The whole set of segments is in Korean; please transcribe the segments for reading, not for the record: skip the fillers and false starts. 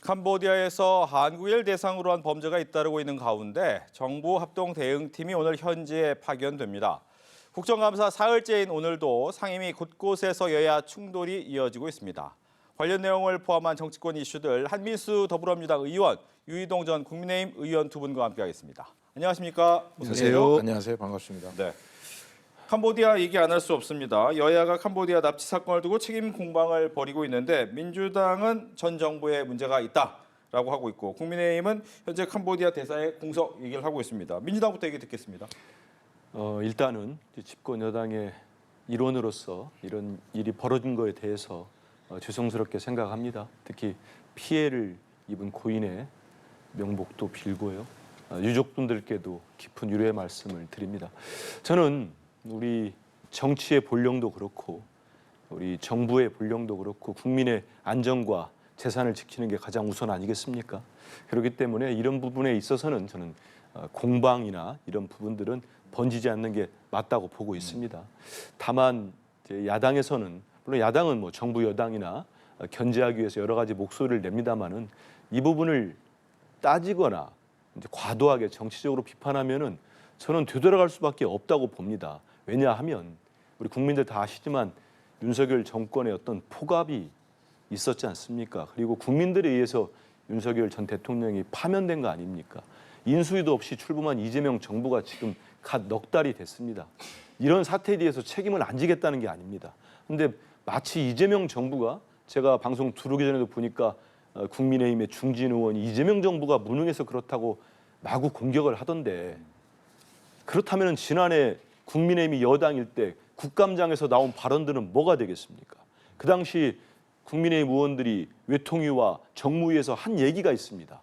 캄보디아에서 한국인을 대상으로 한 범죄가 잇따르고 있는 가운데 정부 합동 대응팀이 오늘 현지에 파견됩니다. 국정감사 사흘째인 오늘도 상임위 곳곳에서 여야 충돌이 이어지고 있습니다. 관련 내용을 포함한 정치권 이슈들 한민수 더불어민주당 의원, 유이동 전 국민의힘 의원 두 분과 함께하겠습니다. 안녕하십니까? 안녕하세요. 안녕하세요. 반갑습니다. 네. 캄보디아 얘기 안 할 수 없습니다. 여야가 캄보디아 납치 사건을 두고 책임 공방을 벌이고 있는데 민주당은 전 정부에 문제가 있다라고 하고 있고 국민의힘은 현재 캄보디아 대사의 공석 얘기를 하고 있습니다. 민주당부터 얘기 듣겠습니다. 일단은 집권 여당의 일원으로서 이런 일이 벌어진 거에 대해서 죄송스럽게 생각합니다. 특히 피해를 입은 고인의 명복도 빌고요. 유족분들께도 깊은 위로의 말씀을 드립니다. 저는 우리 정치의 본령도 그렇고 우리 정부의 본령도 그렇고 국민의 안전과 재산을 지키는 게 가장 우선 아니겠습니까? 그렇기 때문에 이런 부분에 있어서는 저는 공방이나 이런 부분들은 번지지 않는 게 맞다고 보고 있습니다. 다만 이제 야당에서는 물론 야당은 뭐 정부 여당이나 견제하기 위해서 여러 가지 목소리를 냅니다만은 이 부분을 따지거나 이제 과도하게 정치적으로 비판하면은 저는 되돌아갈 수밖에 없다고 봅니다. 왜냐하면 우리 국민들 다 아시지만 윤석열 정권의 어떤 폭압이 있었지 않습니까? 그리고 국민들에 의해서 윤석열 전 대통령이 파면된 거 아닙니까? 인수위도 없이 출범한 이재명 정부가 지금 갓 넉 달이 됐습니다. 이런 사태에 대해서 책임을 안 지겠다는 게 아닙니다. 근데 마치 이재명 정부가 제가 방송 들어오기 전에도 보니까 국민의힘의 중진 의원이 이재명 정부가 무능해서 그렇다고 마구 공격을 하던데 그렇다면 지난해 국민의힘이 여당일 때 국감장에서 나온 발언들은 뭐가 되겠습니까? 그 당시 국민의힘 의원들이 외통위와 정무위에서 한 얘기가 있습니다.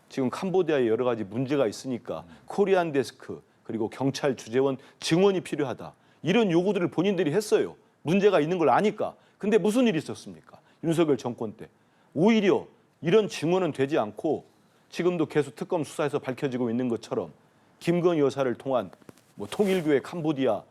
지금 캄보디아에 여러 가지 문제가 있으니까 코리안 데스크 그리고 경찰 주재원 증원이 필요하다. 이런 요구들을 본인들이 했어요. 문제가 있는 걸 아니까. 근데 무슨 일이 있었습니까? 윤석열 정권 때. 오히려 이런 증언은 되지 않고 지금도 계속 특검 수사에서 밝혀지고 있는 것처럼 김건희 여사를 통한 뭐 통일교회 캄보디아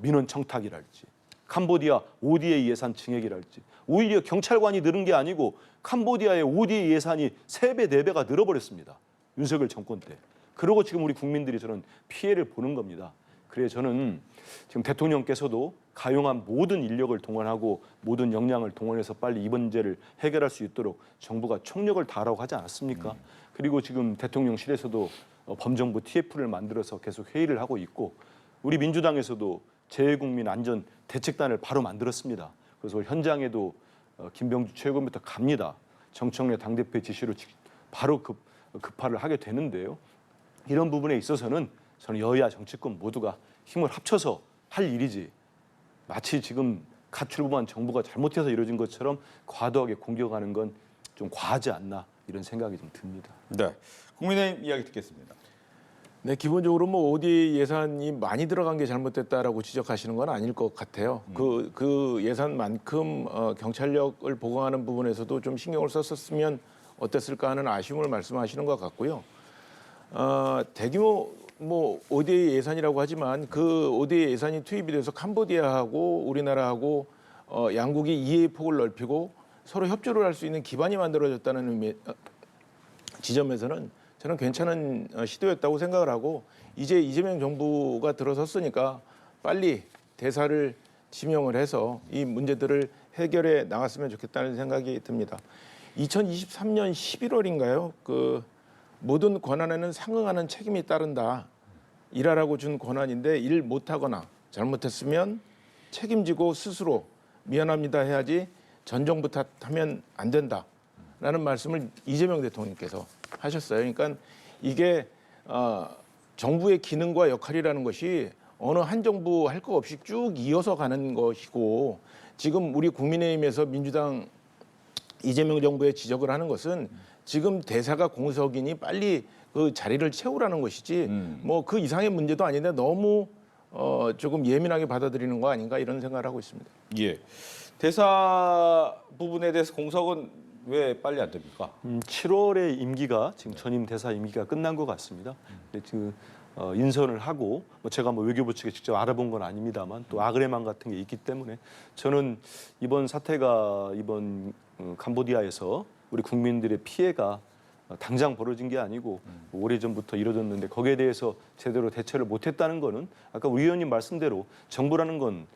민원 청탁이랄지 캄보디아 ODA 예산 증액이랄지 오히려 경찰관이 늘은 게 아니고 캄보디아의 ODA 예산이 3배, 4배가 늘어버렸습니다. 윤석열 정권 때. 그러고 지금 우리 국민들이 저는 피해를 보는 겁니다. 그래서 저는 지금 대통령께서도 가용한 모든 인력을 동원하고 모든 역량을 동원해서 빨리 이 문제를 해결할 수 있도록 정부가 총력을 다하라고 하지 않았습니까? 그리고 지금 대통령실에서도 범정부 TF를 만들어서 계속 회의를 하고 있고 우리 민주당에서도 재외국민 안전 대책단을 바로 만들었습니다. 그래서 현장에도 김병주 최고부터 갑니다. 정청래 당대표의 지시로 바로 급파를 하게 되는데요. 이런 부분에 있어서는 저는 여야 정치권 모두가 힘을 합쳐서 할 일이지 마치 지금 갓 출범한 정부가 잘못해서 이루어진 것처럼 과도하게 공격하는 건 좀 과하지 않나 이런 생각이 좀 듭니다. 네, 국민의힘 이야기 듣겠습니다. 네, 기본적으로 뭐 ODA 예산이 많이 들어간 게 잘못됐다라고 지적하시는 건 아닐 것 같아요. 그 예산만큼 경찰력을 보강하는 부분에서도 좀 신경을 썼었으면 어땠을까 하는 아쉬움을 말씀하시는 것 같고요. 대규모 뭐 ODA 예산이라고 하지만 그 ODA 예산이 투입이 돼서 캄보디아하고 우리나라하고 양국이 이해의 폭을 넓히고 서로 협조를 할 수 있는 기반이 만들어졌다는 지점에서는 저는 괜찮은 시도였다고 생각을 하고 이제 이재명 정부가 들어섰으니까 빨리 대사를 지명을 해서 이 문제들을 해결해 나갔으면 좋겠다는 생각이 듭니다. 2023년 11월인가요? 그 모든 권한에는 상응하는 책임이 따른다. 일하라고 준 권한인데 일 못하거나 잘못했으면 책임지고 스스로 미안합니다 해야지 전 정부 탓하면 안 된다라는 말씀을 이재명 대통령께서 하셨어요. 그러니까 이게 정부의 기능과 역할이라는 것이 어느 한 정부 할 거 없이 쭉 이어서 가는 것이고 지금 우리 국민의힘에서 민주당 이재명 정부의 지적을 하는 것은 지금 대사가 공석이니 빨리 그 자리를 채우라는 것이지 뭐 그 이상의 문제도 아닌데 너무 조금 예민하게 받아들이는 거 아닌가 이런 생각을 하고 있습니다. 예, 대사 부분에 대해서 공석은 왜 빨리 안 됩니까? 7월에 임기가 지금 전임 대사 임기가 끝난 것 같습니다. 근데 지금 인선을 하고 제가 외교부 측에 직접 알아본 건 아닙니다만 또 아그레만 같은 게 있기 때문에 저는 이번 사태가 이번 캄보디아에서 우리 국민들의 피해가 당장 벌어진 게 아니고 오래전부터 이뤄졌는데 거기에 대해서 제대로 대처를 못했다는 거는 아까 우리 의원님 말씀대로 정부라는 건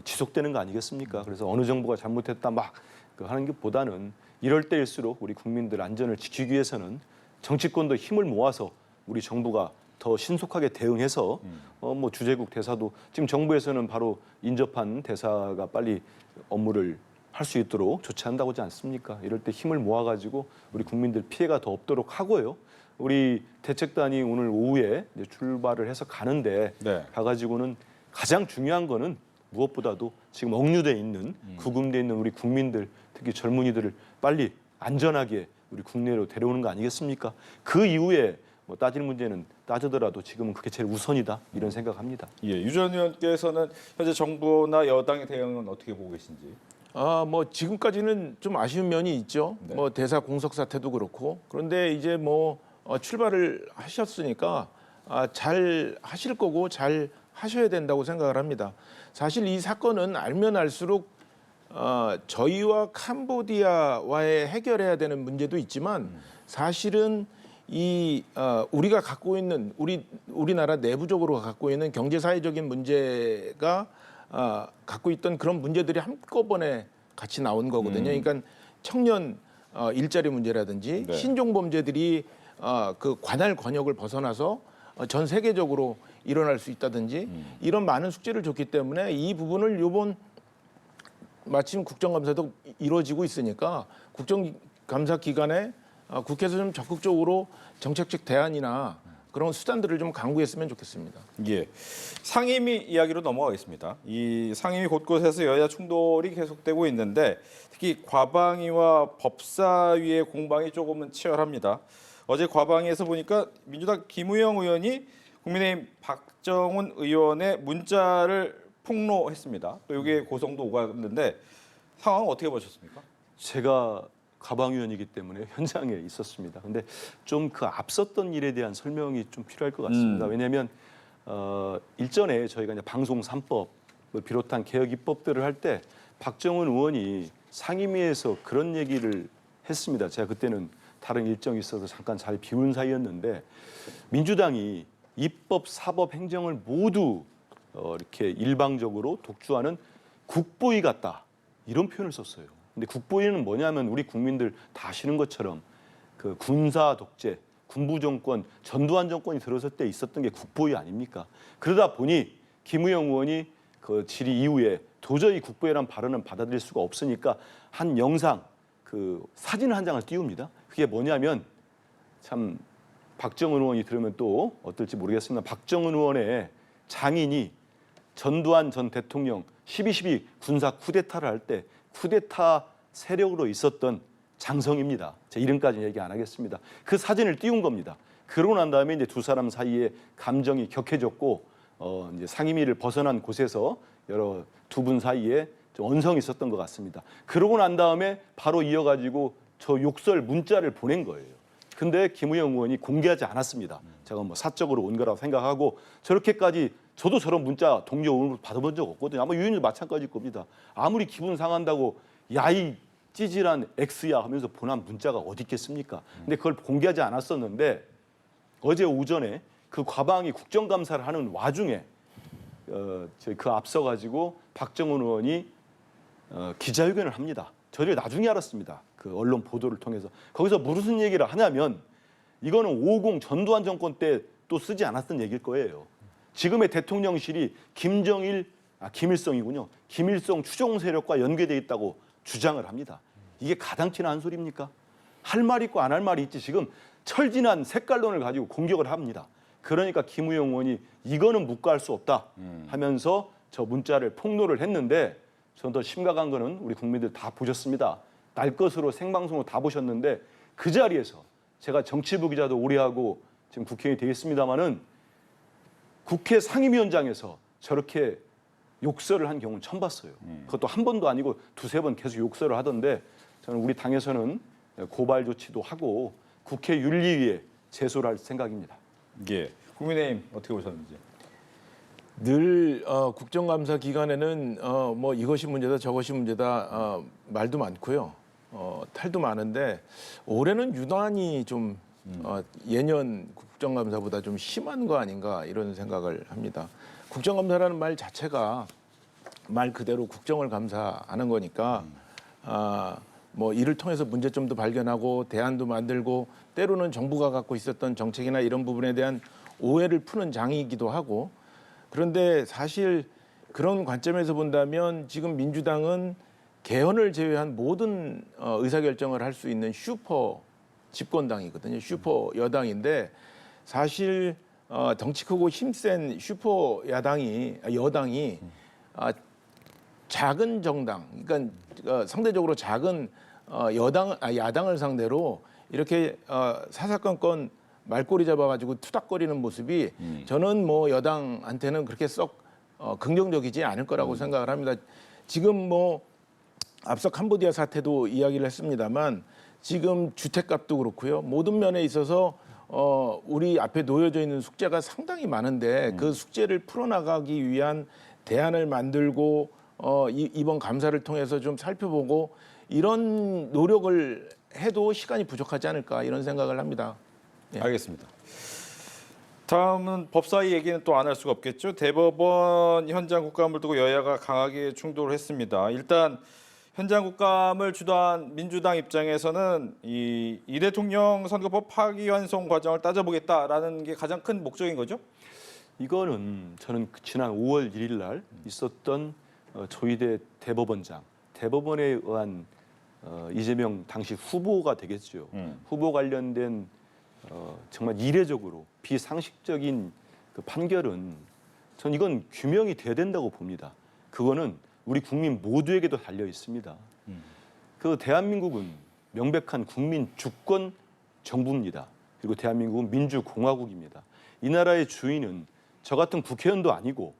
지속되는 거 아니겠습니까? 그래서 어느 정부가 잘못했다 막 하는 것보다는 이럴 때일수록 우리 국민들 안전을 지키기 위해서는 정치권도 힘을 모아서 우리 정부가 더 신속하게 대응해서 뭐 주재국 대사도 지금 정부에서는 바로 인접한 대사가 빨리 업무를 할 수 있도록 조치한다고 하지 않습니까? 이럴 때 힘을 모아가지고 우리 국민들 피해가 더 없도록 하고요. 우리 대책단이 오늘 오후에 이제 출발을 해서 가는데 네. 가가지고는 가장 중요한 거는 무엇보다도 지금 억류돼 있는 구금돼 있는 우리 국민들 특히 젊은이들을 빨리 안전하게 우리 국내로 데려오는 거 아니겠습니까? 그 이후에 뭐 따질 문제는 따지더라도 지금은 그게 제일 우선이다 이런 생각합니다. 예, 유 전 의원께서는 현재 정부나 여당의 대응은 어떻게 보고 계신지? 뭐 지금까지는 좀 아쉬운 면이 있죠. 네. 뭐 대사 공석 사태도 그렇고. 그런데 이제 뭐 출발을 하셨으니까 잘 하실 거고 잘 하셔야 된다고 생각을 합니다. 사실 이 사건은 알면 알수록 저희와 캄보디아와의 해결해야 되는 문제도 있지만 사실은 이 우리가 갖고 있는 우리나라 내부적으로 갖고 있는 경제 사회적인 문제가 갖고 있던 그런 문제들이 한꺼번에 같이 나온 거거든요. 그러니까 청년 일자리 문제라든지 네. 신종 범죄들이 그 관할 권역을 벗어나서 전 세계적으로 일어날 수 있다든지 이런 많은 숙제를 줬기 때문에 이 부분을 요번 마침 국정감사도 이루어지고 있으니까 국정감사 기간에 국회에서 좀 적극적으로 정책적 대안이나 그런 수단들을 좀 강구했으면 좋겠습니다. 예, 상임위 이야기로 넘어가겠습니다. 이 상임위 곳곳에서 여야 충돌이 계속되고 있는데 특히 과방위와 법사위의 공방이 조금은 치열합니다. 어제 과방위에서 보니까 민주당 김우영 의원이 국민의힘 박정훈 의원의 문자를 폭로했습니다. 또 이게 고성도 오갔는데 상황은 어떻게 보셨습니까? 제가 가방위원이기 때문에 현장에 있었습니다. 근데 좀 그 앞섰던 일에 대한 설명이 좀 필요할 것 같습니다. 왜냐하면 일전에 저희가 이제 방송 3법을 비롯한 개혁 입법들을 할 때 박정훈 의원이 상임위에서 그런 얘기를 했습니다. 제가 그때는 다른 일정이 있어서 잠깐 자리 비운 사이였는데 민주당이 입법, 사법, 행정을 모두 이렇게 일방적으로 독주하는 국보위 같다 이런 표현을 썼어요. 근데 국보위는 뭐냐면 우리 국민들 다 아시는 것처럼 그 군사 독재, 군부 정권, 전두환 정권이 들어설 때 있었던 게 국보위 아닙니까? 그러다 보니 김우영 의원이 그 질의 이후에 도저히 국보위란 발언은 받아들일 수가 없으니까 한 영상 그 사진 한 장을 띄웁니다. 그게 뭐냐면 참 박정훈 의원이 들으면 또 어떨지 모르겠습니다. 박정훈 의원의 장인이 전두환 전 대통령 12.12 군사 쿠데타를 할 때 쿠데타 세력으로 있었던 장성입니다. 제 이름까지는 얘기 안 하겠습니다. 그 사진을 띄운 겁니다. 그러고 난 다음에 이제 두 사람 사이에 감정이 격해졌고 이제 상임위를 벗어난 곳에서 여러 두 분 사이에 좀 언성이 있었던 것 같습니다. 그러고 난 다음에 바로 이어가지고 저 욕설 문자를 보낸 거예요. 근데 김우영 의원이 공개하지 않았습니다. 제가 뭐 사적으로 온 거라고 생각하고 저렇게까지 저도 저런 문자 동료 의원으로 받아본 적 없거든요. 아마 유 의원도 마찬가지일 겁니다. 아무리 기분 상한다고 야이 찌질한 X야 하면서 보낸 문자가 어디 있겠습니까? 근데 그걸 공개하지 않았었는데 어제 오전에 그 과방위 국정감사를 하는 와중에 그 앞서 가지고 박정훈 의원이 기자회견을 합니다. 저를 나중에 알았습니다. 그 언론 보도를 통해서 거기서 무슨 얘기를 하냐면 이거는 5.50 전두환 정권 때 또 쓰지 않았던 얘기일 거예요. 지금의 대통령실이 김일성이군요. 김일성 추종 세력과 연계돼 있다고 주장을 합니다. 이게 가당치나 한 소리입니까? 할 말 있고 안 할 말이 있지 지금 철진한 색깔론을 가지고 공격을 합니다. 그러니까 김우영 의원이 이거는 묵과할 수 없다 하면서 저 문자를 폭로를 했는데 저는 더 심각한 거는 우리 국민들 다 보셨습니다. 날 것으로 생방송으로 다 보셨는데 그 자리에서 제가 정치부 기자도 오래 하고 지금 국회의원이 되겠습니다마는 국회 상임위원장에서 저렇게 욕설을 한 경우는 처음 봤어요. 그것도 한 번도 아니고 두세 번 계속 욕설을 하던데 저는 우리 당에서는 고발 조치도 하고 국회 윤리위에 제소를 할 생각입니다. 예, 국민의힘 어떻게 보셨는지? 늘 국정감사 기간에는 뭐 이것이 문제다 저것이 문제다 말도 많고요. 탈도 많은데 올해는 유난히 좀 예년 국정감사보다 좀 심한 거 아닌가 이런 생각을 합니다. 국정감사라는 말 자체가 말 그대로 국정을 감사하는 거니까 뭐 이를 통해서 문제점도 발견하고 대안도 만들고 때로는 정부가 갖고 있었던 정책이나 이런 부분에 대한 오해를 푸는 장이기도 하고 그런데 사실 그런 관점에서 본다면 지금 민주당은 개헌을 제외한 모든 의사결정을 할 수 있는 슈퍼 집권당이거든요. 슈퍼 여당인데 사실 덩치 크고 힘센 슈퍼 여당이 작은 정당, 그러니까 상대적으로 작은 야당을 상대로 이렇게 사사건건 말꼬리 잡아가지고 투닥거리는 모습이 저는 뭐 여당한테는 그렇게 썩 긍정적이지 않을 거라고 생각을 합니다. 지금 뭐 앞서 캄보디아 사태도 이야기를 했습니다만 지금 주택값도 그렇고요. 모든 면에 있어서 우리 앞에 놓여져 있는 숙제가 상당히 많은데 그 숙제를 풀어나가기 위한 대안을 만들고 이번 감사를 통해서 좀 살펴보고 이런 노력을 해도 시간이 부족하지 않을까 이런 생각을 합니다. 예. 알겠습니다. 다음은 법사위 얘기는 또 안 할 수가 없겠죠. 대법원 현장 국감을 두고 여야가 강하게 충돌을 했습니다. 일단 현장 국감을 주도한 민주당 입장에서는 이 대통령 선거법 파기환송 과정을 따져보겠다라는 게 가장 큰 목적인 거죠? 이거는 저는 지난 5월 1일 날 있었던 조희대 대법원장, 대법원에 의한 이재명 당시 후보가 되겠죠. 후보 관련된 정말 이례적으로 비상식적인 그 판결은 전 이건 규명이 돼야 된다고 봅니다. 그거는 우리 국민 모두에게도 달려 있습니다. 그 대한민국은 명백한 국민 주권 정부입니다. 그리고 대한민국은 민주공화국입니다. 이 나라의 주인은 저 같은 국회의원도 아니고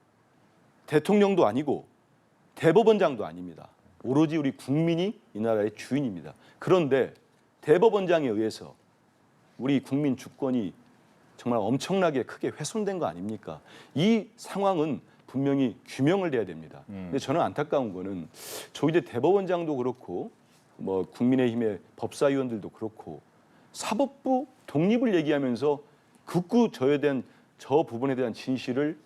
대통령도 아니고 대법원장도 아닙니다. 오로지 우리 국민이 이 나라의 주인입니다. 그런데 대법원장에 의해서 우리 국민 주권이 정말 엄청나게 크게 훼손된 거 아닙니까? 이 상황은 분명히 규명을 해야 됩니다. 근데 저는 안타까운 거는 조희대 대법원장도 그렇고 뭐 국민의힘의 법사위원들도 그렇고 사법부 독립을 얘기하면서 극구 저 부분에 대한 진실을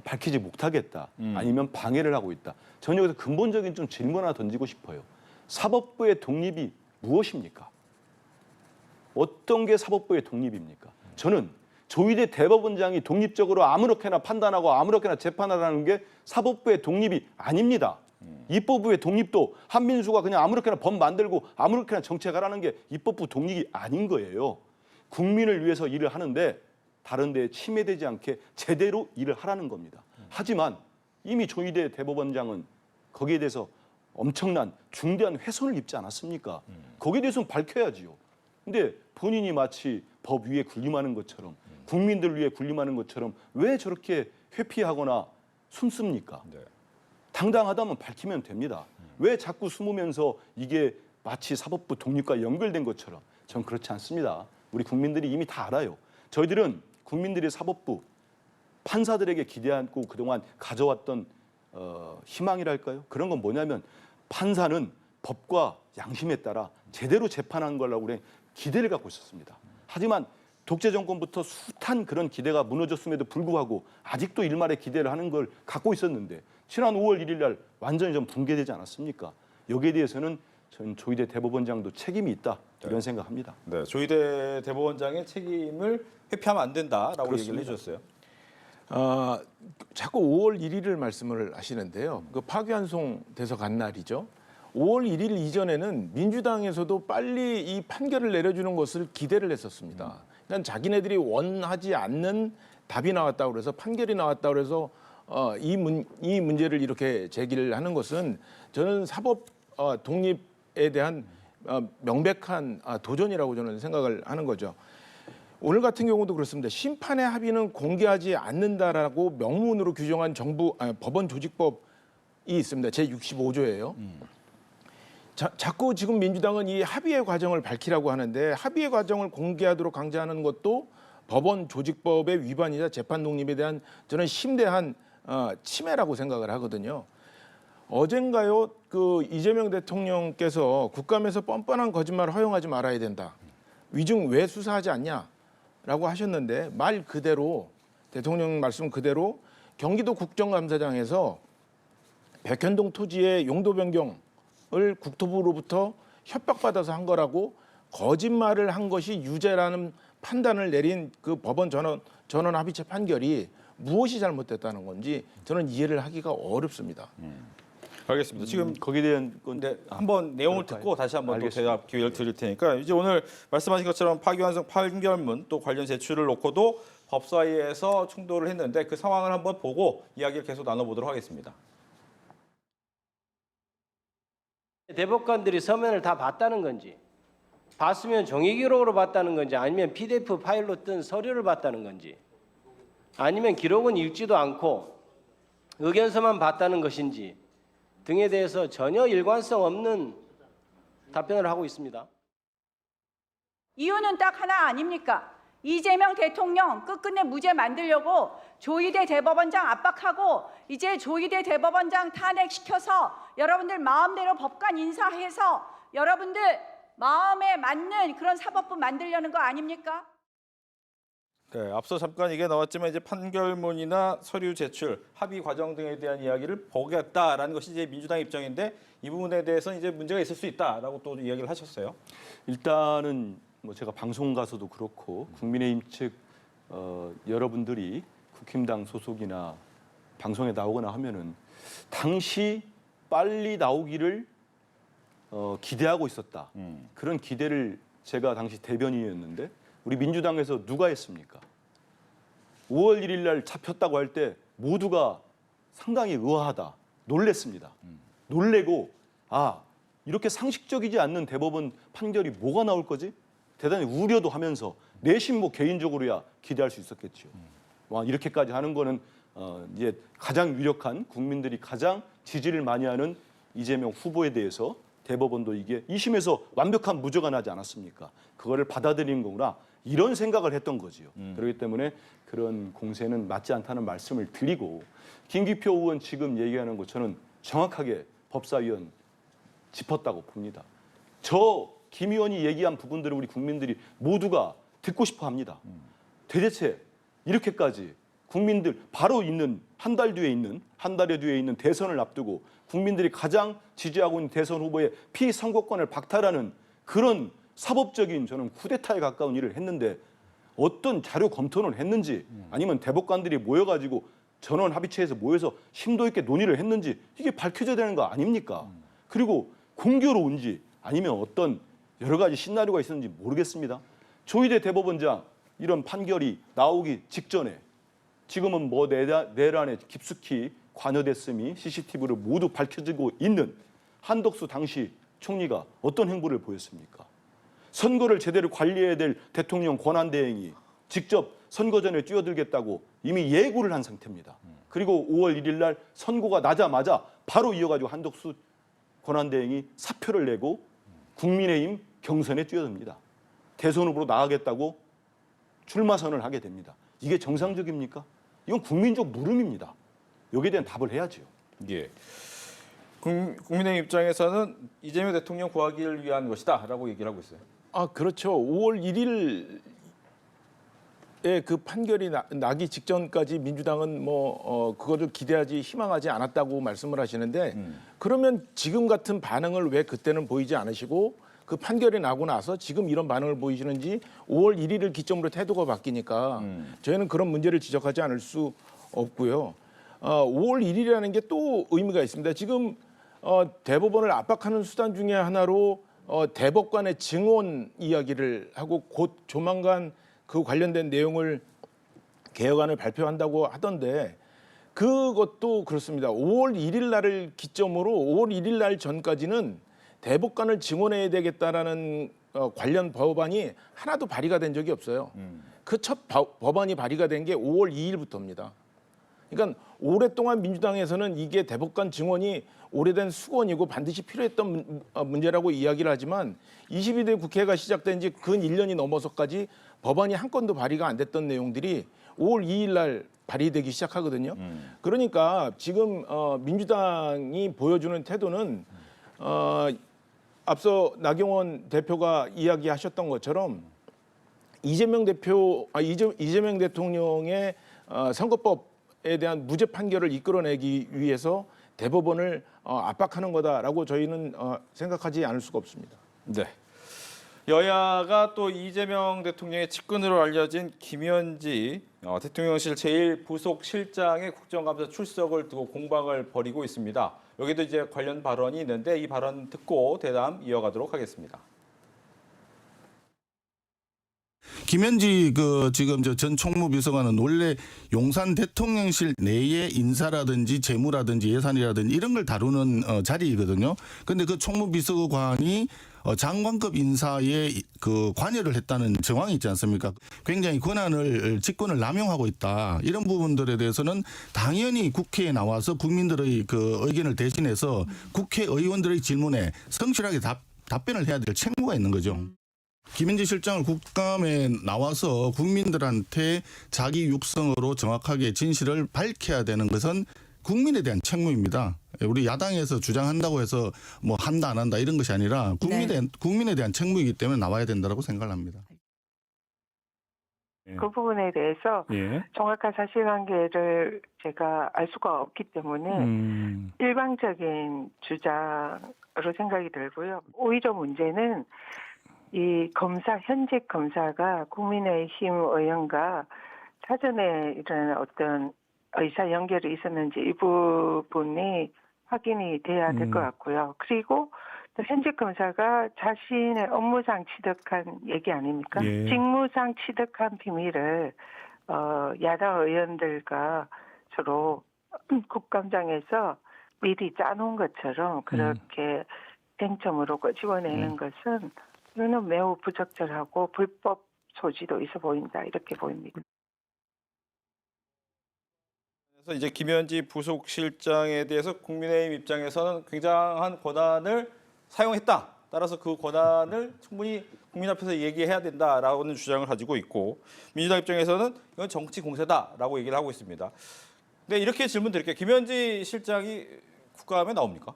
밝히지 못하겠다. 아니면 방해를 하고 있다. 저는 여기서 근본적인 좀 질문 하나 던지고 싶어요. 사법부의 독립이 무엇입니까? 어떤 게 사법부의 독립입니까? 저는 조희대 대법원장이 독립적으로 아무렇게나 판단하고 아무렇게나 재판하라는 게 사법부의 독립이 아닙니다. 입법부의 독립도 한민수가 그냥 아무렇게나 법 만들고 아무렇게나 정책하라는 게 입법부 독립이 아닌 거예요. 국민을 위해서 일을 하는데 다른 데에 침해되지 않게 제대로 일을 하라는 겁니다. 하지만 이미 조희대 대법원장은 거기에 대해서 엄청난 중대한 훼손을 입지 않았습니까? 거기에 대해서는 밝혀야지요. 근데 본인이 마치 법 위에 군림하는 것처럼 국민들 위해 군림하는 것처럼 왜 저렇게 회피하거나 숨습니까? 네. 당당하다면 밝히면 됩니다. 왜 자꾸 숨으면서 이게 마치 사법부 독립과 연결된 것처럼 전 그렇지 않습니다. 우리 국민들이 이미 다 알아요. 저희들은 국민들의 사법부, 판사들에게 기대하고 그동안 가져왔던 희망이랄까요? 그런 건 뭐냐면 판사는 법과 양심에 따라 제대로 재판한 거라고 그래 기대를 갖고 있었습니다. 하지만 독재 정권부터 숱한 그런 기대가 무너졌음에도 불구하고 아직도 일말의 기대를 하는 걸 갖고 있었는데 지난 5월 1일 날 완전히 좀 붕괴되지 않았습니까? 여기에 대해서는 저는 조희대 대법원장도 책임이 있다 이런 생각합니다. 네, 조희대 대법원장의 책임을 회피하면 안 된다라고 그렇습니다. 얘기를 해주셨어요. 자꾸 5월 1일을 말씀을 하시는데요. 그 파기환송 돼서 간 날이죠. 5월 1일 이전에는 민주당에서도 빨리 이 판결을 내려주는 것을 기대를 했었습니다. 그러니까 자기네들이 원하지 않는 답이 나왔다고 그래서 판결이 나왔다고 그래서 이 문제를 이렇게 제기를 하는 것은 저는 사법 독립에 대한 명백한 도전이라고 저는 생각을 하는 거죠. 오늘 같은 경우도 그렇습니다. 심판의 합의는 공개하지 않는다라고 명문으로 규정한 법원 조직법이 있습니다. 제65조예요. 자꾸 지금 민주당은 이 합의의 과정을 밝히라고 하는데 합의의 과정을 공개하도록 강제하는 것도 법원 조직법의 위반이자 재판 독립에 대한 저는 심대한 침해라고 생각을 하거든요. 어젠가요 그 이재명 대통령께서 국감에서 뻔뻔한 거짓말을 허용하지 말아야 된다. 위중 왜 수사하지 않냐라고 하셨는데 말 그대로 대통령 말씀 그대로 경기도 국정감사장에서 백현동 토지의 용도 변경을 국토부로부터 협박받아서 한 거라고 거짓말을 한 것이 유죄라는 판단을 내린 그 법원 전원 합의체 판결이 무엇이 잘못됐다는 건지 저는 이해를 하기가 어렵습니다. 알겠습니다. 지금 거기에 대한 건 네, 한번 내용을 그럴까요? 듣고 다시 한번 또 알겠습니다. 대답 기회를 드릴 테니까 이제 오늘 말씀하신 것처럼 파기환송 판결문 또 관련 제출을 놓고도 법사위에서 충돌을 했는데 그 상황을 한번 보고 이야기를 계속 나눠보도록 하겠습니다. 대법관들이 서면을 다 봤다는 건지, 봤으면 종이 기록으로 봤다는 건지, 아니면 PDF 파일로 뜬 서류를 봤다는 건지, 아니면 기록은 읽지도 않고 의견서만 봤다는 것인지 등에 대해서 전혀 일관성 없는 답변을 하고 있습니다. 이유는 딱 하나 아닙니까? 이재명 대통령 끝끝내 무죄 만들려고 조희대 대법원장 압박하고 이제 조희대 대법원장 탄핵시켜서 여러분들 마음대로 법관 인사해서 여러분들 마음에 맞는 그런 사법부 만들려는 거 아닙니까? 네, 앞서 잠깐 이게 나왔지만 이제 판결문이나 서류 제출, 합의 과정 등에 대한 이야기를 보겠다라는 것이 이제 민주당 입장인데 이 부분에 대해서는 이제 문제가 있을 수 있다라고 또 이야기를 하셨어요. 일단은 뭐 제가 방송 가서도 그렇고 국민의힘 측 여러분들이 국힘당 소속이나 방송에 나오거나 하면은 당시 빨리 나오기를 기대하고 있었다. 그런 기대를 제가 당시 대변인이었는데 우리 민주당에서 누가 했습니까? 5월 1일 날 잡혔다고 할 때 모두가 상당히 의아하다, 놀랬습니다. 놀래고 이렇게 상식적이지 않는 대법원 판결이 뭐가 나올 거지? 대단히 우려도 하면서 내심 뭐 개인적으로야 기대할 수 있었겠죠. 와, 이렇게까지 하는 거는 이제 가장 유력한 국민들이 가장 지지를 많이 하는 이재명 후보에 대해서 대법원도 이게 2심에서 완벽한 무죄가 나지 않았습니까? 그거를 받아들이는 거구나. 이런 생각을 했던 거지요. 그렇기 때문에 그런 공세는 맞지 않다는 말씀을 드리고 김기표 의원 지금 얘기하는 거 저는 정확하게 법사위원 짚었다고 봅니다. 김 의원이 얘기한 부분들을 우리 국민들이 모두가 듣고 싶어 합니다. 도대체 이렇게까지 국민들 바로 있는 한 달여 뒤에 있는 대선을 앞두고 국민들이 가장 지지하고 있는 대선 후보의 피선거권을 박탈하는 그런 사법적인 저는 쿠데타에 가까운 일을 했는데 어떤 자료 검토를 했는지 아니면 대법관들이 모여가지고 전원 합의체에서 모여서 심도 있게 논의를 했는지 이게 밝혀져야 되는 거 아닙니까? 그리고 공교로운지 아니면 어떤 여러 가지 시나리오가 있었는지 모르겠습니다. 조희대 대법원장 이런 판결이 나오기 직전에 지금은 뭐 내란에 깊숙이 관여됐음이 CCTV로 모두 밝혀지고 있는 한덕수 당시 총리가 어떤 행보를 보였습니까? 선거를 제대로 관리해야 될 대통령 권한대행이 직접 선거 전에 뛰어들겠다고 이미 예고를 한 상태입니다. 그리고 5월 1일 날 선고가 나자마자 바로 이어가지고 한덕수 권한대행이 사표를 내고 국민의힘 경선에 뛰어듭니다. 대선 후보로 나가겠다고 출마선을 하게 됩니다. 이게 정상적입니까? 이건 국민적 물음입니다. 여기에 대한 답을 해야죠. 예. 국민의힘 입장에서는 이재명 대통령 구하기를 위한 것이다라고 얘기를 하고 있어요. 그렇죠. 5월 1일에 그 판결이 나기 직전까지 민주당은 그거를 기대하지 희망하지 않았다고 말씀을 하시는데 그러면 지금 같은 반응을 왜 그때는 보이지 않으시고 그 판결이 나고 나서 지금 이런 반응을 보이시는지 5월 1일을 기점으로 태도가 바뀌니까 저희는 그런 문제를 지적하지 않을 수 없고요. 5월 1일이라는 게 또 의미가 있습니다. 지금 대법원을 압박하는 수단 중에 하나로 대법관의 증언 이야기를 하고 곧 조만간 그 관련된 내용을 개혁안을 발표한다고 하던데 그것도 그렇습니다. 5월 1일 날을 기점으로 5월 1일 날 전까지는 대법관을 증언해야 되겠다라는 관련 법안이 하나도 발의가 된 적이 없어요. 그 첫 법안이 발의가 된 게 5월 2일부터입니다. 그러니까 오랫동안 민주당에서는 이게 대법관 증언이 오래된 수건이고 반드시 필요했던 문제라고 이야기를 하지만 22대 국회가 시작된 지 근 1년이 넘어서까지 법안이 한 건도 발의가 안 됐던 내용들이 5월 2일 날 발의되기 시작하거든요. 그러니까 지금 민주당이 보여주는 태도는 앞서 나경원 대표가 이야기하셨던 것처럼 이재명 대통령의 선거법에 대한 무죄 판결을 이끌어내기 위해서 대법원을 압박하는 거다라고 저희는 생각하지 않을 수가 없습니다. 네. 여야가 또 이재명 대통령의 측근으로 알려진 김현지 대통령실 제1부속실장의 국정감사 출석을 두고 공방을 벌이고 있습니다. 여기도 이제 관련 발언이 있는데 이 발언 듣고 대담 이어가도록 하겠습니다. 김현지 지금 전 총무비서관은 원래 용산 대통령실 내의 인사라든지 재무라든지 예산이라든지 이런 걸 다루는 자리이거든요. 그런데 그 총무비서관이 장관급 인사에 관여를 했다는 정황이 있지 않습니까? 굉장히 직권을 남용하고 있다. 이런 부분들에 대해서는 당연히 국회에 나와서 국민들의 의견을 대신해서 국회의원들의 질문에 성실하게 답변을 해야 될 책무가 있는 거죠. 김현지 실장을 국감에 나와서 국민들한테 자기 육성으로 정확하게 진실을 밝혀야 되는 것은 국민에 대한 책무입니다. 우리 야당에서 주장한다고 해서 뭐 한다 안 한다 이런 것이 아니라 국민에 대한 책무이기 때문에 나와야 된다고 생각을 합니다. 그 부분에 대해서 정확한 사실관계를 제가 알 수가 없기 때문에 일방적인 주장으로 생각이 들고요. 오히려 문제는 이 현직 검사가 국민의힘 의원과 사전에 이런 어떤 의사 연결이 있었는지 이 부분이 확인이 돼야 될 것 같고요. 그리고 또 현직 검사가 자신의 업무상 취득한 얘기 아닙니까? 직무상 취득한 비밀을 야당 의원들과 서로 국감장에서 미리 짜놓은 것처럼 그렇게 쟁점으로 끄집어내는 것은 이거는 매우 부적절하고 불법 소지도 있어 보인다 이렇게 보입니다. 그래서 이제 김현지 부속실장에 대해서 국민의힘 입장에서는 굉장한 권한을 사용했다. 따라서 그 권한을 충분히 국민 앞에서 얘기해야 된다라는 주장을 가지고 있고 민주당 입장에서는 이건 정치 공세다라고 얘기를 하고 있습니다. 근데 이렇게 질문 드릴게요. 김현지 실장이 국감에 나옵니까?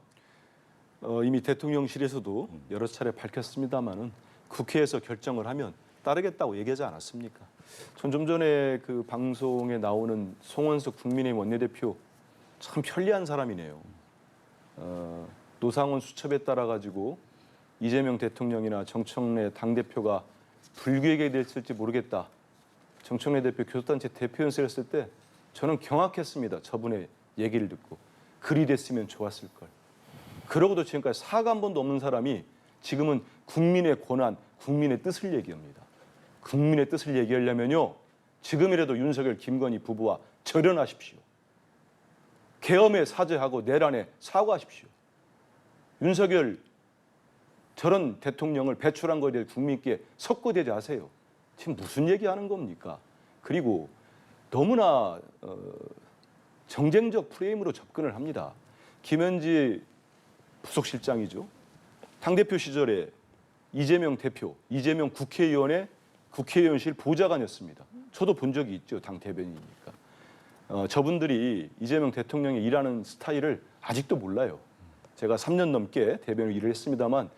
이미 대통령실에서도 여러 차례 밝혔습니다마는 국회에서 결정을 하면 따르겠다고 얘기하지 않았습니까? 전 좀 전에 그 방송에 나오는 송원석 국민의힘 원내대표 참 편리한 사람이네요. 노상원 수첩에 따라 가지고 이재명 대통령이나 정청래 당대표가 불구하게 됐을지 모르겠다. 정청래 대표 교섭단체 대표 연설을 했을 때 저는 경악했습니다. 저분의 얘기를 듣고. 그리 됐으면 좋았을 걸. 그러고도 지금까지 사과 한 번도 없는 사람이 지금은 국민의 권한, 국민의 뜻을 얘기합니다. 국민의 뜻을 얘기하려면요. 지금이라도 윤석열, 김건희 부부와 절연하십시오. 계엄에 사죄하고 내란에 사과하십시오. 윤석열 저런 대통령을 배출한 거에 대해 국민께 석고대지 하세요. 지금 무슨 얘기하는 겁니까? 그리고 너무나 정쟁적 프레임으로 접근을 합니다. 김현지 부속실장이죠. 당대표 시절에 이재명 대표, 이재명 국회의원의 국회의원실 보좌관이었습니다. 저도 본 적이 있죠. 당 대변인이니까. 저분들이 이재명 대통령이 일하는 스타일을 아직도 몰라요. 제가 3년 넘게 대변인 일을 했습니다만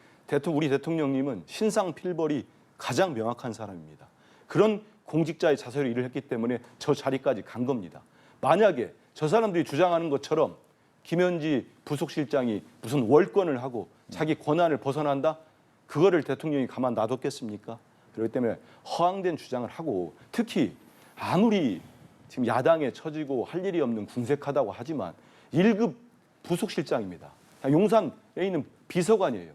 우리 대통령님은 신상 필벌이 가장 명확한 사람입니다. 그런 공직자의 자세로 일을 했기 때문에 저 자리까지 간 겁니다. 만약에 저 사람들이 주장하는 것처럼 김현지 부속실장이 무슨 월권을 하고 자기 권한을 벗어난다? 그거를 대통령이 가만 놔뒀겠습니까? 그렇기 때문에 허황된 주장을 하고 특히 아무리 지금 야당에 처지고 할 일이 없는 궁색하다고 하지만 1급 부속실장입니다. 용산에 있는 비서관이에요.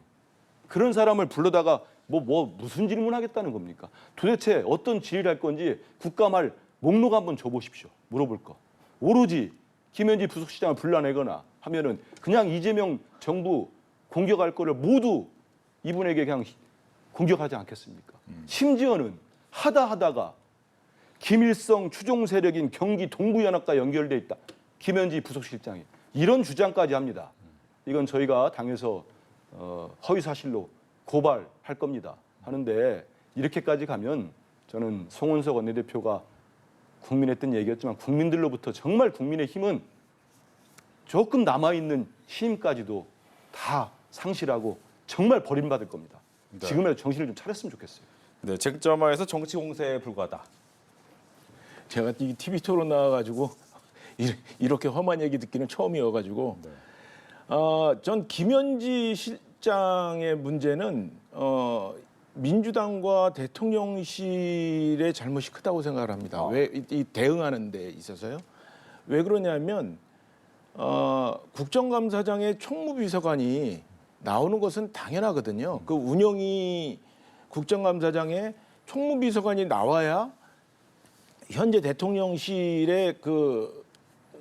그런 사람을 불러다가 무슨 질문하겠다는 겁니까? 도대체 어떤 질의를 할 건지 국감할 목록 한번 줘보십시오. 물어볼 거. 오로지 김현지 부속실장을 불러내거나 하면은 그냥 이재명 정부 공격할 거를 모두 이분에게 그냥 공격하지 않겠습니까? 심지어는 하다가 김일성 추종 세력인 경기 동부연합과 연결돼 있다. 김현지 부속실장이 이런 주장까지 합니다. 이건 저희가 당에서 허위 사실로 고발할 겁니다. 하는데 이렇게까지 가면 저는 송원석 원내대표가 국민의 뜻 얘기했지만 국민들로부터 정말 국민의 힘은 조금 남아있는 힘까지도 다 상실하고 정말 버림받을 겁니다. 네. 지금이라도 정신을 좀 차렸으면 좋겠어요. 네, 쟁점화에서 정치 공세에 불과하다. 제가 이 TV 토론 나와가지고 이렇게 험한 얘기 듣기는 처음이어가지고 전 김현지 실장의 문제는 민주당과 대통령실의 잘못이 크다고 생각을 합니다. 왜 이 대응하는 데 있어서요? 왜 그러냐면 국정감사장의 총무비서관이 나오는 것은 당연하거든요. 그 운영위 국정감사장의 총무비서관이 나와야 현재 대통령실의 그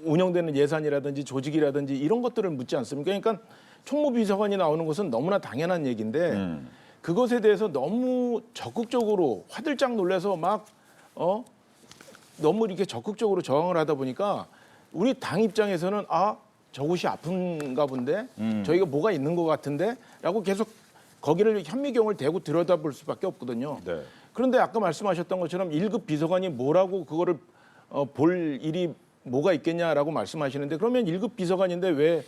운영되는 예산이라든지 조직이라든지 이런 것들을 묻지 않습니까? 그러니까 총무비서관이 나오는 것은 너무나 당연한 얘기인데 그것에 대해서 너무 적극적으로 화들짝 놀라서 막 너무 이렇게 적극적으로 저항을 하다 보니까 우리 당 입장에서는 저곳이 아픈가 본데 저희가 뭐가 있는 것 같은데라고 계속 거기를 현미경을 대고 들여다볼 수밖에 없거든요. 네. 그런데 아까 말씀하셨던 것처럼 1급 비서관이 뭐라고 그거를 볼 일이 뭐가 있겠냐라고 말씀하시는데 그러면 1급 비서관인데 왜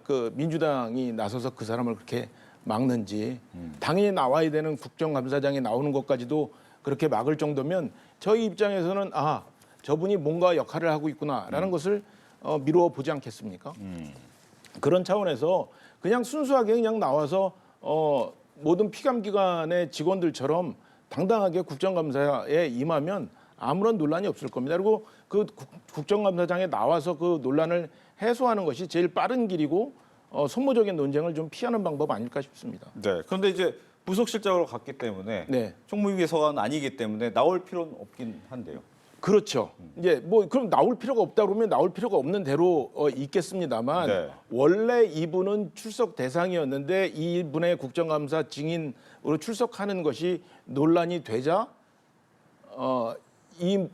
그 민주당이 나서서 그 사람을 그렇게 막는지 당연히 나와야 되는 국정감사장이 나오는 것까지도 그렇게 막을 정도면 저희 입장에서는 저분이 뭔가 역할을 하고 있구나라는 것을 미루어 보지 않겠습니까? 그런 차원에서 그냥 순수하게 그냥 나와서 모든 피감기관의 직원들처럼 당당하게 국정감사에 임하면 아무런 논란이 없을 겁니다. 그리고 그 국정감사장에 나와서 그 논란을 해소하는 것이 제일 빠른 길이고 소모적인 논쟁을 좀 피하는 방법 아닐까 싶습니다. 네. 그런데 이제 부속실장으로 갔기 때문에 네. 총무비서관 아니기 때문에 나올 필요는 없긴 한데요. 그렇죠. 이제 뭐 그럼 나올 필요가 없다 그러면 나올 필요가 없는 대로 있겠습니다만 네. 원래 이분은 출석 대상이었는데 이분의 국정감사 증인으로 출석하는 것이 논란이 되자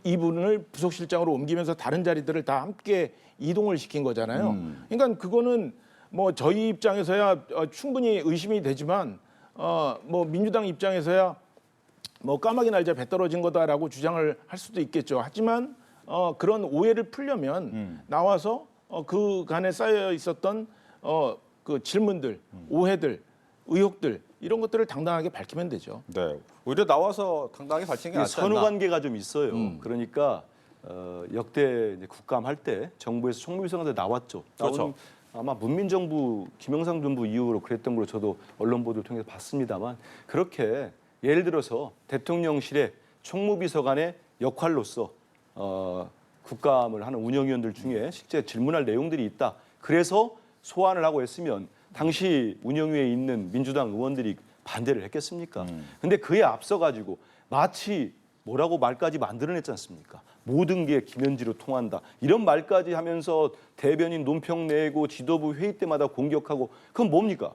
이분을 부속실장으로 옮기면서 다른 자리들을 다 함께 이동을 시킨 거잖아요. 그러니까 그거는 뭐 저희 입장에서야 충분히 의심이 되지만 뭐 민주당 입장에서야 뭐 까마귀 날짜 배 떨어진 거다라고 주장을 할 수도 있겠죠. 하지만 그런 오해를 풀려면 나와서 그간에 쌓여 있었던 그 질문들, 오해들, 의혹들 이런 것들을 당당하게 밝히면 되죠. 네. 오히려 나와서 당당하게 밝히는 게 낫지 선후 않나. 관계가 좀 있어요. 그러니까 역대 이제 국감 할 때 정부에서 총무비서관들 나왔죠. 그렇죠. 나오는 아마 문민정부 김영삼 정부 이후로 그랬던 걸로 저도 언론 보도를 통해서 봤습니다만 그렇게 예를 들어서 대통령실의 총무비서관의 역할로서 국감을 하는 운영위원들 중에 실제 질문할 내용들이 있다. 그래서 소환을 하고 했으면 당시 운영위에 있는 민주당 의원들이 반대를 했겠습니까? 근데 그에 앞서 가지고 마치 뭐라고 말까지 만들어냈지 않습니까? 모든 게 김현지로 통한다. 이런 말까지 하면서 대변인 논평 내고 지도부 회의 때마다 공격하고 그건 뭡니까?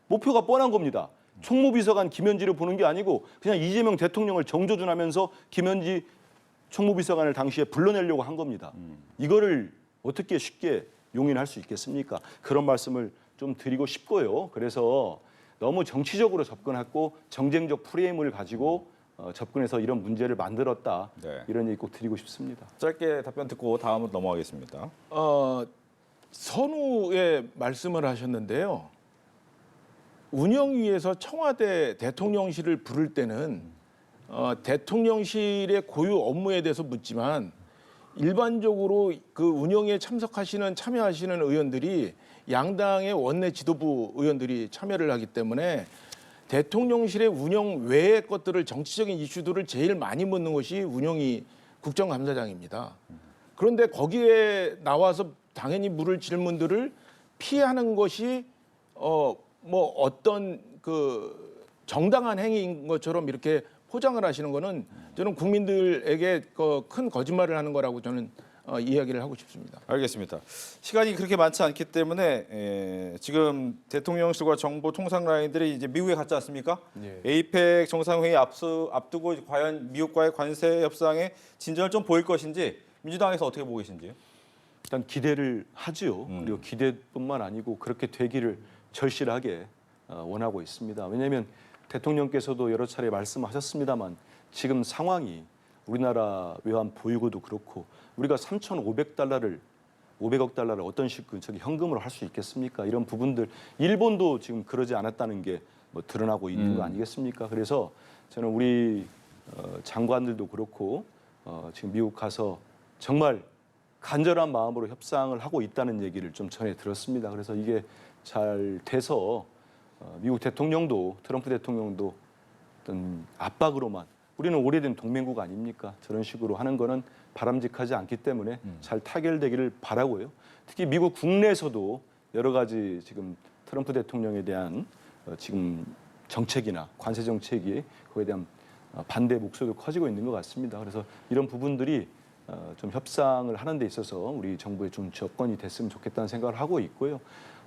목표가 뻔한 겁니다. 총무비서관 김현지를 보는 게 아니고 그냥 이재명 대통령을 정조준하면서 김현지 총무비서관을 당시에 불러내려고 한 겁니다. 이거를 어떻게 쉽게 용인할 수 있겠습니까? 그런 말씀을 좀 드리고 싶고요. 그래서 너무 정치적으로 접근하고 정쟁적 프레임을 가지고 접근해서 이런 문제를 만들었다. 네. 이런 얘기 꼭 드리고 싶습니다. 짧게 답변 듣고 다음으로 넘어가겠습니다. 선후에 말씀을 하셨는데요. 운영위에서 청와대 대통령실을 부를 때는 대통령실의 고유 업무에 대해서 묻지만 일반적으로 그 운영에 참여하시는 의원들이 양당의 원내 지도부 의원들이 참여를 하기 때문에 대통령실의 운영 외의 것들을 정치적인 이슈들을 제일 많이 묻는 것이 운영위 국정감사장입니다. 그런데 거기에 나와서 당연히 물을 질문들을 피하는 것이 뭐 어떤 그 정당한 행위인 것처럼 이렇게 포장을 하시는 거는 저는 국민들에게 큰 거짓말을 하는 거라고 저는 이야기를 하고 싶습니다. 알겠습니다. 시간이 그렇게 많지 않기 때문에 지금 대통령실과 정보 통상 라인들이 이제 미국에 갔지 않습니까? 예. 에이펙 정상회의 앞두고 과연 미국과의 관세 협상에 진전을 좀 보일 것인지 민주당에서 어떻게 보고 계신지요? 일단 기대를 하지요. 그리고 기대뿐만 아니고 그렇게 되기를 절실하게 원하고 있습니다. 왜냐하면 대통령께서도 여러 차례 말씀하셨습니다만 지금 상황이 우리나라 외환 보유고도 그렇고 우리가 500억 달러를 어떤 식으로 저기 현금으로 할 수 있겠습니까? 이런 부분들 일본도 지금 그러지 않았다는 게 뭐 드러나고 있는 거 아니겠습니까? 그래서 저는 우리 장관들도 그렇고 지금 미국 가서 정말 간절한 마음으로 협상을 하고 있다는 얘기를 좀 전해 들었습니다. 그래서 이게 잘 돼서 미국 대통령도 트럼프 대통령도 어떤 압박으로만 우리는 오래된 동맹국 아닙니까? 저런 식으로 하는 거는 바람직하지 않기 때문에 잘 타결되기를 바라고요. 특히 미국 국내에서도 여러 가지 지금 트럼프 대통령에 대한 지금 정책이나 관세 정책이 그에 대한 반대 목소리도 커지고 있는 것 같습니다. 그래서 이런 부분들이 좀 협상을 하는 데 있어서 우리 정부의 좀 접근이 됐으면 좋겠다는 생각을 하고 있고요.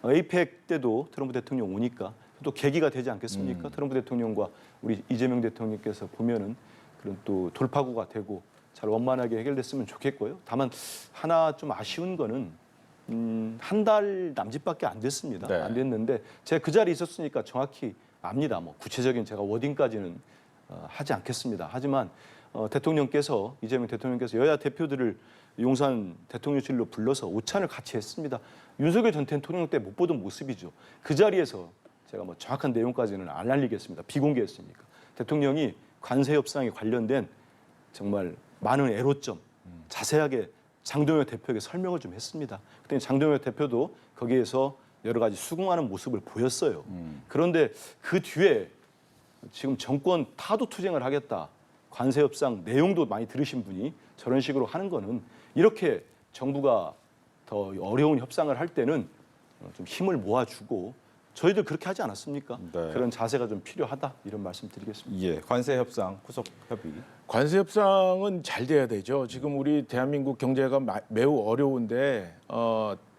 에이펙 때도 트럼프 대통령 오니까 또 계기가 되지 않겠습니까? 트럼프 대통령과 우리 이재명 대통령께서 보면은 그런 또 돌파구가 되고 잘 원만하게 해결됐으면 좋겠고요. 다만 하나 좀 아쉬운 거는 한 달 남짓밖에 안 됐습니다. 네. 안 됐는데 제가 그 자리에 있었으니까 정확히 압니다. 뭐 구체적인 제가 워딩까지는 하지 않겠습니다. 하지만 대통령께서 이재명 대통령께서 여야 대표들을 용산 대통령실로 불러서 오찬을 같이 했습니다. 윤석열 전 대통령 때 못 보던 모습이죠. 그 자리에서 제가 뭐 정확한 내용까지는 안 알리겠습니다. 비공개했으니까. 대통령이 관세 협상에 관련된 정말 많은 애로점 자세하게 장동혁 대표에게 설명을 좀 했습니다. 그때 장동혁 대표도 거기에서 여러 가지 수긍하는 모습을 보였어요. 그런데 그 뒤에 지금 정권 타도 투쟁을 하겠다. 관세 협상 내용도 많이 들으신 분이 저런 식으로 하는 거는 이렇게 정부가 더 어려운 협상을 할 때는 좀 힘을 모아주고 저희들 그렇게 하지 않았습니까? 네. 그런 자세가 좀 필요하다 이런 말씀 드리겠습니다. 예, 관세 협상, 후속 협의. 관세 협상은 잘 돼야 되죠. 지금 우리 대한민국 경제가 매우 어려운데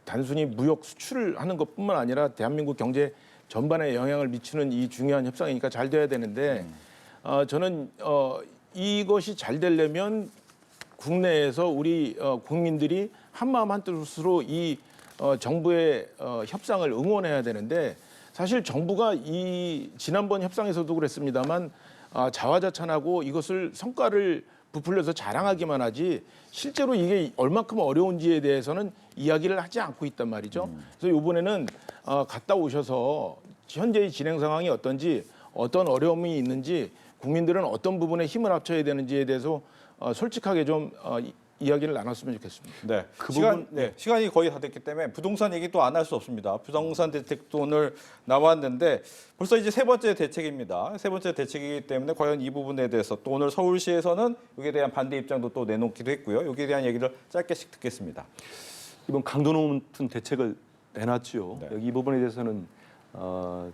단순히 무역 수출을 하는 것뿐만 아니라 대한민국 경제 전반에 영향을 미치는 이 중요한 협상이니까 잘 돼야 되는데 저는 이것이 잘 되려면 국내에서 우리 국민들이 한마음 한뜻으로 이 정부의 협상을 응원해야 되는데 사실 정부가 이 지난번 협상에서도 그랬습니다만 자화자찬하고 이것을 성과를 부풀려서 자랑하기만 하지 실제로 이게 얼마큼 어려운지에 대해서는 이야기를 하지 않고 있단 말이죠. 그래서 이번에는 갔다 오셔서 현재의 진행 상황이 어떤지 어떤 어려움이 있는지 국민들은 어떤 부분에 힘을 합쳐야 되는지에 대해서 솔직하게 좀 이야기를 나눴으면 좋겠습니다. 네, 시간이 거의 다 됐기 때문에 부동산 얘기도 안 할 수 없습니다. 부동산 대책도 오늘 나왔는데 벌써 이제 세 번째 대책입니다. 세 번째 대책이기 때문에 과연 이 부분에 대해서 또 오늘 서울시에서는 여기에 대한 반대 입장도 또 내놓기도 했고요. 여기에 대한 얘기를 짧게씩 듣겠습니다. 이번 강도 높은 대책을 내놨죠. 네. 여기 이 부분에 대해서는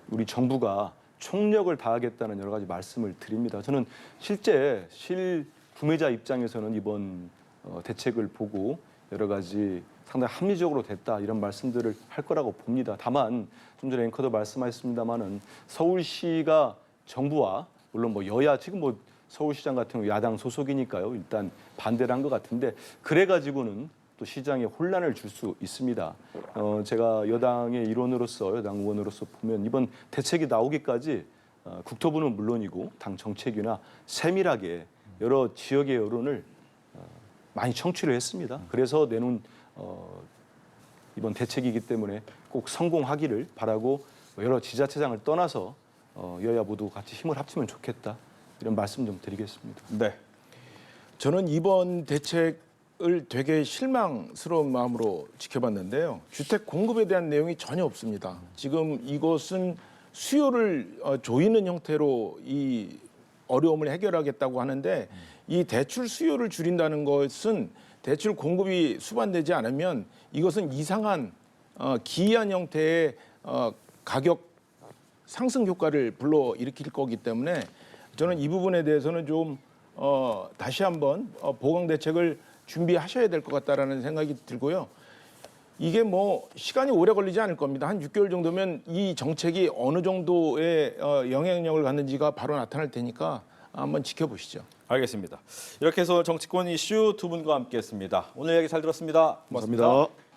우리 정부가 총력을 다하겠다는 여러 가지 말씀을 드립니다. 저는 실제 실구매자 입장에서는 이번 대책을 보고 여러 가지 상당히 합리적으로 됐다 이런 말씀들을 할 거라고 봅니다. 다만 좀 전에 앵커도 말씀하셨습니다마는 서울시가 정부와 물론 뭐 여야 지금 뭐 서울시장 같은 경우 야당 소속이니까요. 일단 반대를 한 것 같은데 그래가지고는 또 시장에 혼란을 줄 수 있습니다. 제가 여당의 일원으로서 여당 의원으로서 보면 이번 대책이 나오기까지 국토부는 물론이고 당 정책위나 세밀하게 여러 지역의 여론을 많이 청취를 했습니다. 그래서 내놓은 이번 대책이기 때문에 꼭 성공하기를 바라고 여러 지자체장을 떠나서 여야 모두 같이 힘을 합치면 좋겠다 이런 말씀 좀 드리겠습니다. 네, 저는 이번 대책을 되게 실망스러운 마음으로 지켜봤는데요. 주택 공급에 대한 내용이 전혀 없습니다. 지금 이것은 수요를 조이는 형태로 이 어려움을 해결하겠다고 하는데 이 대출 수요를 줄인다는 것은 대출 공급이 수반되지 않으면 이것은 이상한 기이한 형태의 가격 상승 효과를 불러일으킬 거기 때문에 저는 이 부분에 대해서는 좀 다시 한번 보강 대책을 준비하셔야 될 것 같다라는 생각이 들고요. 이게 뭐 시간이 오래 걸리지 않을 겁니다. 한 6개월 정도면 이 정책이 어느 정도의 영향력을 갖는지가 바로 나타날 테니까 한번 지켜보시죠. 알겠습니다. 이렇게 해서 정치권 이슈 두 분과 함께했습니다. 오늘 이야기 잘 들었습니다. 감사합니다.